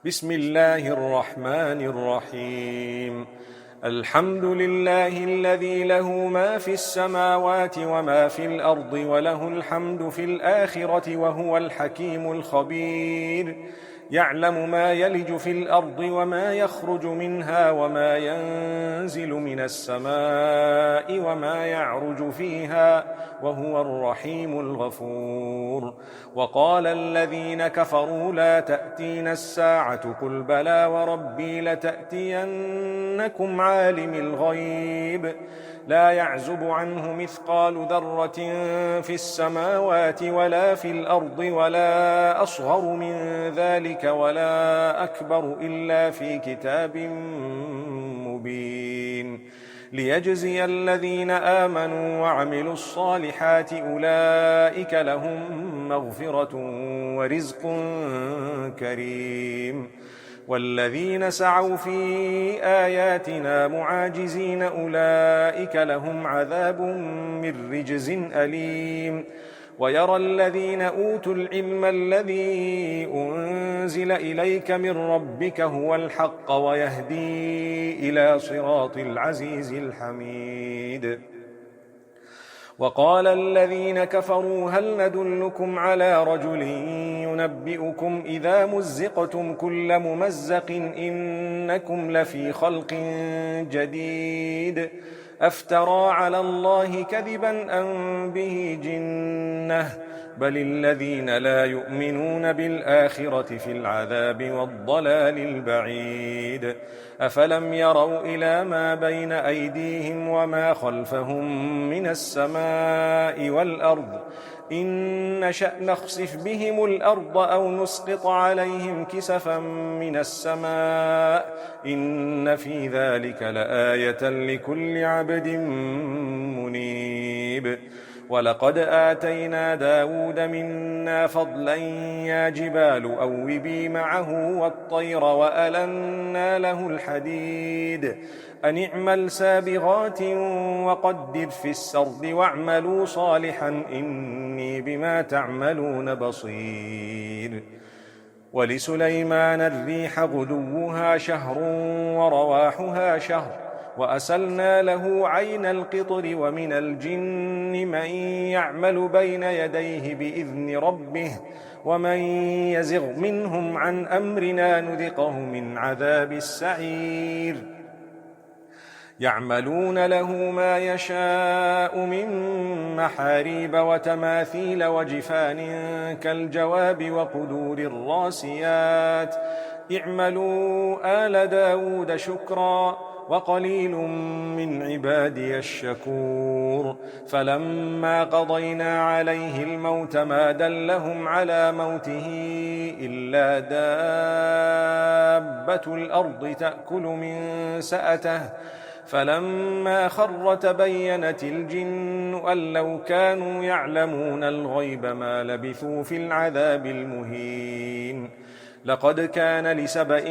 بسم الله الرحمن الرحيم. الحمد لله الذي له ما في السماوات وما في الأرض وله الحمد في الآخرة وهو الحكيم الخبير. يعلم ما يلج في الأرض وما يخرج منها وما ينزل من السماء وما يعرج فيها وهو الرحيم الغفور. وقال الذين كفروا لا تأتينا الساعة قل بلى وربي لتأتينكم عالم الغيب لا يعزب عنه مثقال ذرة في السماوات ولا في الأرض ولا أصغر من ذلك ولا أكبر إلا في كتاب مبين ليجزي الذين آمنوا وعملوا الصالحات أولئك لهم مغفرة ورزق كريم. والذين سعوا في آياتنا معاجزين أولئك لهم عذاب من رجز أليم. ويرى الذين أوتوا العلم الذي أنزل إليك من ربك هو الحق ويهدي إلى صراط العزيز الحميد. وقال الذين كفروا هل ندلكم على رجل ينبئكم إذا مزقتم كل ممزق إنكم لفي خلق جديد أفترى على الله كذبا أم به جنة بل الذين لا يؤمنون بالآخرة في العذاب والضلال البعيد. أفلم يروا إلى ما بين أيديهم وما خلفهم من السماء والأرض إن نشأ نخسف بهم الأرض أو نسقط عليهم كسفا من السماء إن في ذلك لآية لكل عبد منيب. ولقد آتينا داود منا فضلا يا جبال أوبي معه والطير وألنا له الحديد أن اعمل سابغات وقدر في السرد واعملوا صالحا إني بما تعملون بصير. ولسليمان الريح غدوها شهر ورواحها شهر وأسلنا له عين القطر ومن الجن من يعمل بين يديه بإذن ربه ومن يزغ منهم عن أمرنا نذقه من عذاب السعير. يعملون له ما يشاء من محاريب وتماثيل وجفان كالجواب وقدور الراسيات اعملوا آل داود شكرا وقليل من عبادي الشكور. فلما قضينا عليه الموت ما دلهم على موته إلا دابة الأرض تأكل من سأته فلما خر تبينت الجن أن لو كانوا يعلمون الغيب ما لبثوا في العذاب المهين. لقد كان لسبإ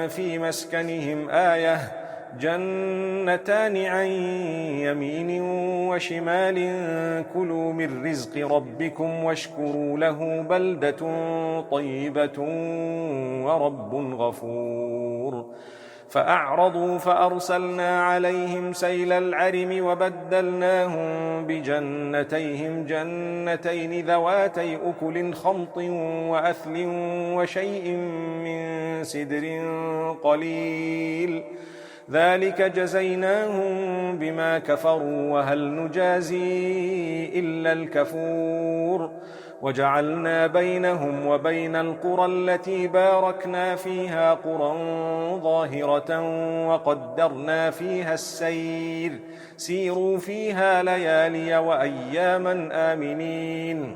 في مسكنهم آية جنتان عن يمين وشمال كلوا من رزق ربكم واشكروا له بلدة طيبة ورب غفور. فأعرضوا فأرسلنا عليهم سيل العرم وبدلناهم بجنتيهم جنتين ذواتي أكل خمط وأثل وشيء من سدر قليل ذلك جزيناهم بما كفروا وهل نجازي إلا الكفور. وجعلنا بينهم وبين القرى التي باركنا فيها قرى ظاهرة وقدرنا فيها السير سيروا فيها ليالي وأياما آمنين.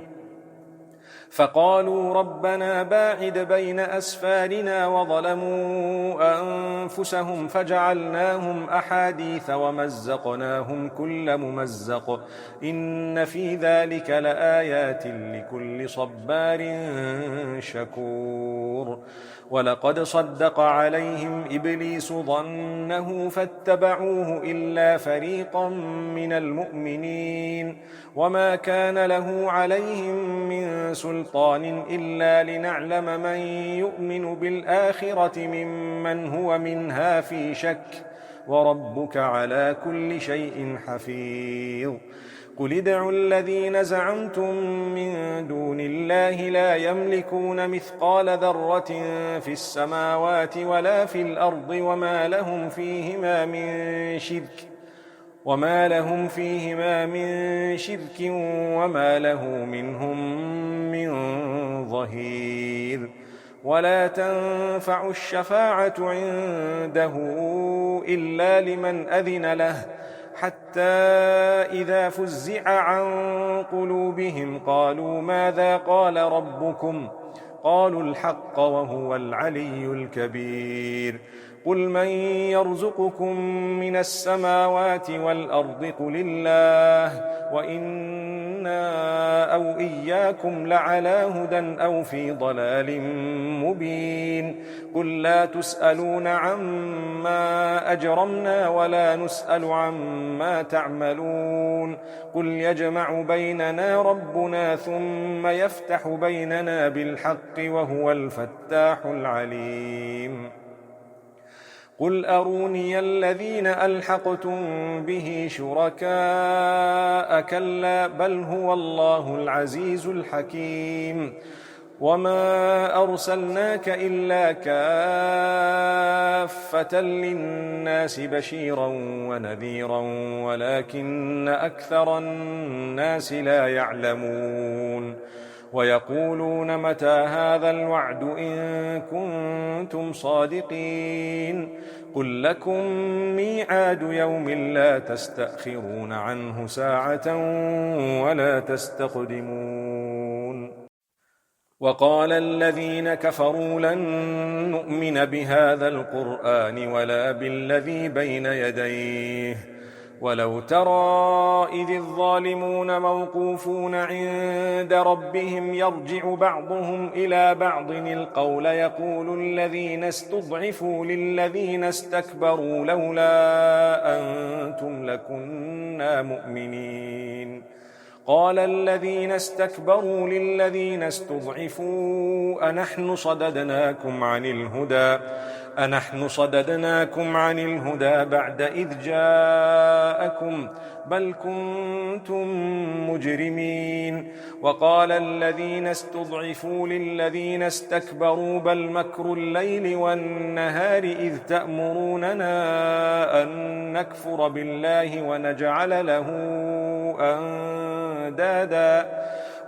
فقالوا ربنا باعد بين أسفارنا وظلموا أنفسهم فجعلناهم أحاديث ومزقناهم كل ممزق إن في ذلك لآيات لكل صبار شكور. ولقد صدق عليهم إبليس ظنه فاتبعوه إلا فريقا من المؤمنين وما كان له عليهم من سلطان إلا لنعلم من يؤمن بالآخرة ممن هو منها في شك وربك على كل شيء حفيظ قل ادعوا الذين زعمتم من دون الله لا يملكون مثقال ذرة في السماوات ولا في الأرض وما لهم فيهما من شرك وما له منهم من ظهير ولا تنفع الشفاعة عنده إلا لمن أذن له حتى إذا فزع عن قلوبهم قالوا ماذا قال ربكم قالوا الحق وهو العلي الكبير قل من يرزقكم من السماوات والأرض قل الله وإنا أو إياكم لعلى هدى أو في ضلال مبين قل لا تسألون عما أجرمنا ولا نسأل عما تعملون قل يجمع بيننا ربنا ثم يفتح بيننا بالحق وهو الفتاح العليم قل أروني الذين ألحقتم به شركاء كلا بل هو الله العزيز الحكيم وما أرسلناك إلا كافة للناس بشيرا ونذيرا ولكن أكثر الناس لا يعلمون ويقولون متى هذا الوعد إن كنتم صادقين قل لكم ميعاد يوم لا تستأخرون عنه ساعة ولا تستقدمون وقال الذين كفروا لن نؤمن بهذا القرآن ولا بالذي بين يديه ولو ترى إذ الظالمون موقوفون عند ربهم يرجع بعضهم إلى بعض القول يقول الذين استضعفوا للذين استكبروا لولا أنتم لكنا مؤمنين قال الذين استكبروا للذين استضعفوا أنحن صددناكم عن الهدى بعد إذ جاءكم بل كنتم مجرمين وقال الذين استضعفوا للذين استكبروا بل مكر الليل والنهار إذ تأمروننا أن نكفر بالله ونجعل له أندادا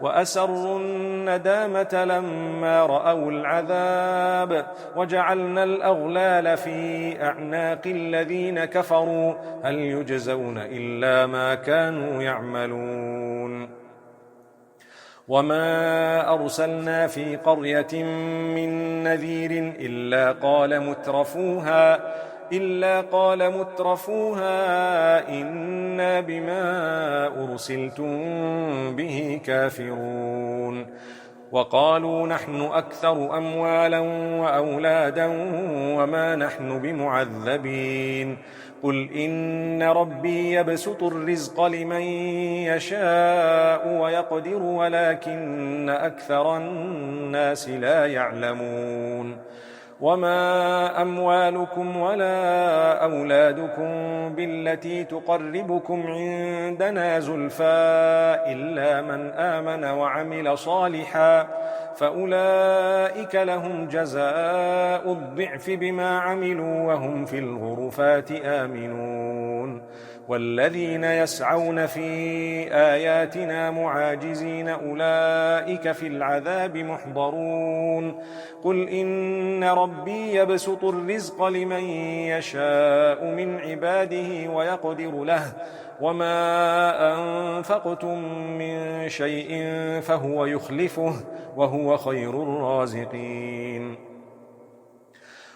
وأسروا الندامة لما رأوا العذاب وجعلنا الأغلال في أعناق الذين كفروا هل يجزون إلا ما كانوا يعملون وما أرسلنا في قرية من نذير إلا قال مترفوها إنا بما أرسلتم به كافرون وقالوا نحن أكثر أموالا وأولادا وما نحن بمعذبين قل إن ربي يبسط الرزق لمن يشاء ويقدر ولكن أكثر الناس لا يعلمون وما أموالكم ولا أولادكم بالتي تقربكم عندنا زلفى إلا من آمن وعمل صالحا فأولئك لهم جزاء الضعف بما عملوا وهم في الغرفات آمنون والذين يسعون في آياتنا معاجزين أولئك في العذاب محضرون قل إن ربي يبسط الرزق لمن يشاء من عباده ويقدر له وما أنفقتم من شيء فهو يخلفه وهو خير الرازقين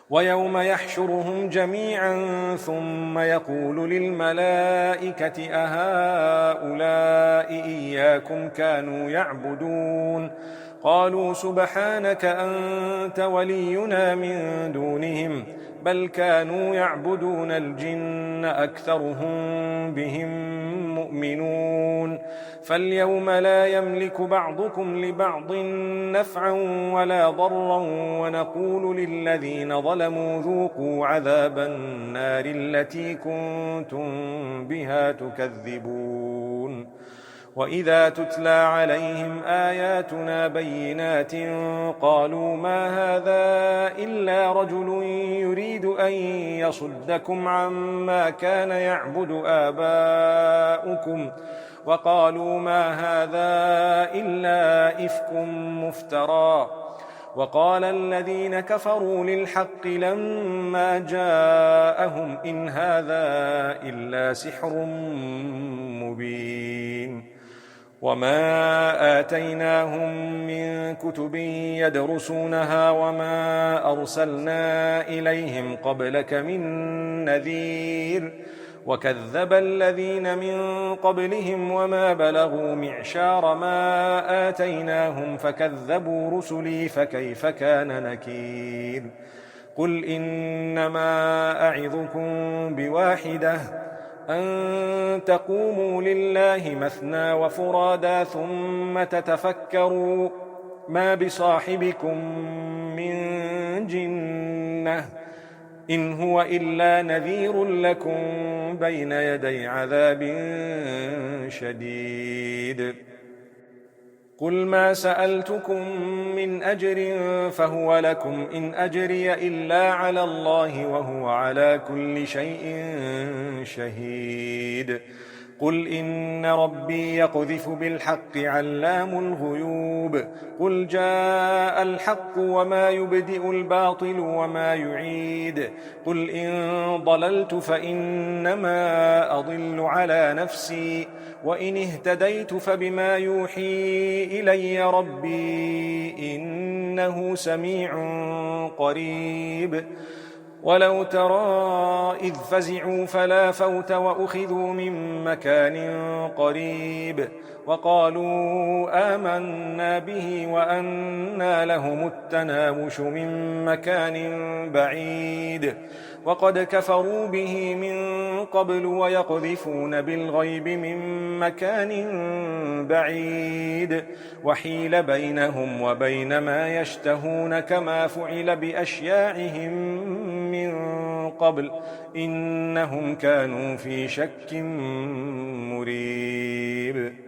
ويوم يحشرهم جميعا ثم يقول للملائكة أهؤلاء إياكم كانوا يعبدون قالوا سبحانك أنت ولينا من دونهم بل كانوا يعبدون الجن أكثرهم بهم مؤمنون فاليوم لا يملك بعضكم لبعض نفعا ولا ضرا ونقول للذين ظلموا ذوقوا عذاب النار التي كنتم بها تكذبون وإذا تتلى عليهم آياتنا بينات قالوا ما هذا إلا رجل يريد أن يصدكم عما كان يعبد آباؤكم وقالوا ما هذا إلا إفك مفترى وقال الذين كفروا للحق لما جاءهم إن هذا إلا سحر مبين وما آتيناهم من كتب يدرسونها وما أرسلنا إليهم قبلك من نذير وكذب الذين من قبلهم وما بلغوا معشار ما آتيناهم فكذبوا رسلي فكيف كان نكير قل إنما أعظكم بواحدة أن تقوموا لله مثنى وفرادا ثم تتفكروا ما بصاحبكم من جنة إن هو إلا نذير لكم بين يدي عذاب شديد قل ما سألتكم من أجر فهو لكم إن أجري إلا على الله وهو على كل شيء شهيد قل إن ربي يقذف بالحق علام الغيوب قل جاء الحق وما يبدئ الباطل وما يعيد قل إن ضللت فإنما أضل على نفسي وإن اهتديت فبما يوحي إلي ربي إنه سميع قريب ولو ترى إذ فزعوا فلا فوت وأخذوا من مكان قريب وقالوا آمنا به وأنى لهم التناوش من مكان بعيد وقد كفروا به من قبل ويقذفون بالغيب من مكان بعيد وحيل بينهم وبين ما يشتهون كما فعل بأشياعهم من قبل إنهم كانوا في شك مريب